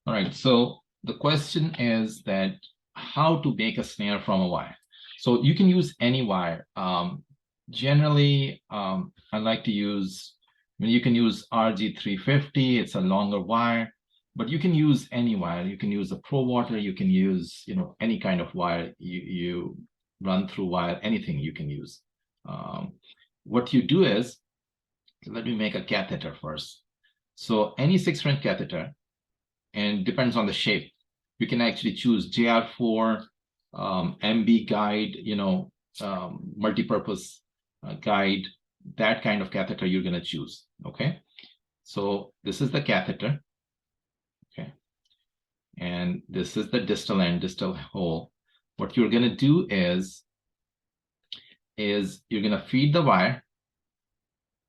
All right, so the question is that how to make a snare from a wire. So you can use any wire. Generally, I like to use, you can use RG350, it's a longer wire, but you can use any wire. You can use a Pro Water, you can use, any kind of wire, you run through wire, anything you can use. What you do is, let me make a catheter first. So any 6-French catheter, and depends on the shape. You can actually choose JR4, MB guide, multi-purpose guide, that kind of catheter you're going to choose. Okay. So this is the catheter. Okay. And this is the distal end, distal hole. What you're going to do is you're going to feed the wire,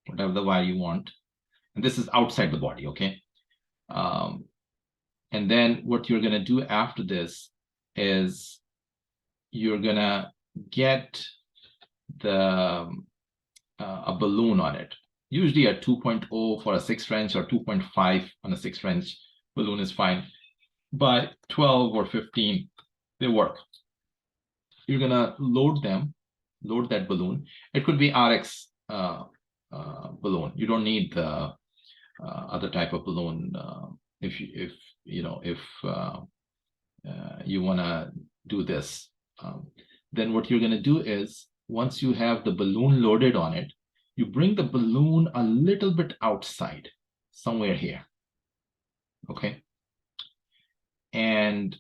whatever the wire you want. And this is outside the body. Okay. And then what you're going to do after this is you're going to get a balloon on it. Usually a 2.0 for a 6-French or 2.5 on a 6-French balloon is fine. But 12 or 15, they work. You're going to load that balloon. It could be RX balloon. You don't need the other type of balloon if you want to do this. Then what you're going to do is, once you have the balloon loaded on it, you bring the balloon a little bit outside, somewhere here. Okay. And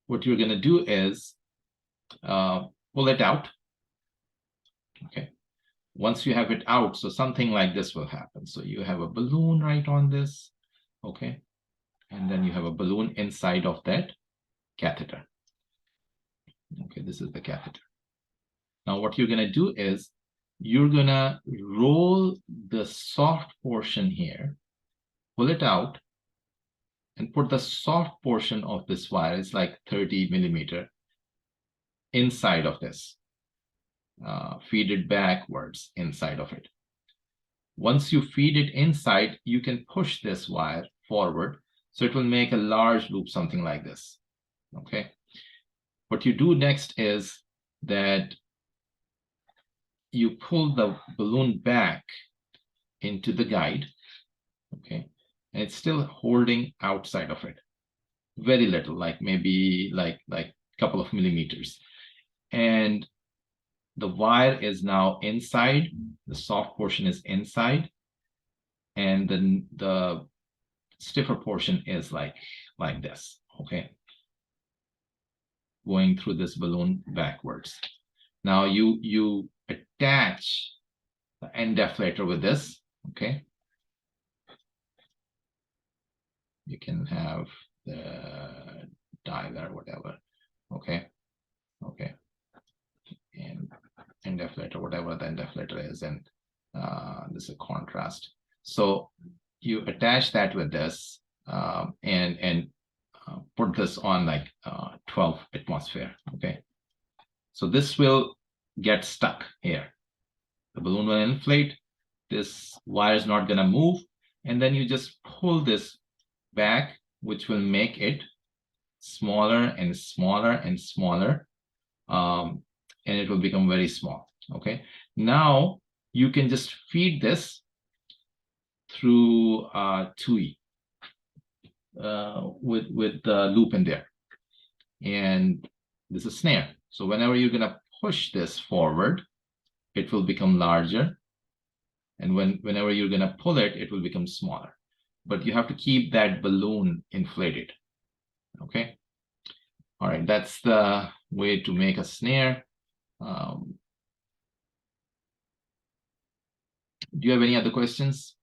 what you're going to do is pull it out. Okay. Once you have it out, so something like this will happen. So you have a balloon right on this. Okay. And then you have a balloon inside of that catheter. Okay, this is the catheter. Now what you're going to do is you're going to roll the soft portion here, pull it out, and put the soft portion of this wire, it's like 30 millimeter, inside of this. Feed it backwards inside of it. Once you feed it inside, you can push this wire forward, so it will make a large loop, something like this. Okay. What you do next is that you pull the balloon back into the guide. Okay. And it's still holding outside of it. Very little, like maybe like a couple of millimeters. And the wire is now inside, the soft portion is inside, and then the stiffer portion is like this, okay? Going through this balloon backwards. Now you attach the end deflator with this, okay? You can have the dialer, whatever, okay? Okay. And end deflator, whatever the end deflator is, and this is a contrast. So you attach that with this and put this on like 12 atmosphere. Okay. So this will get stuck here. The balloon will inflate. This wire is not going to move. And then you just pull this back, which will make it smaller and smaller and smaller. And it will become very small. Okay. Now you can just feed this through TUI with the loop in there. And this is snare. So whenever you're going to push this forward, it will become larger. And whenever you're going to pull it, it will become smaller. But you have to keep that balloon inflated. Okay. All right. That's the way to make a snare. Do you have any other questions?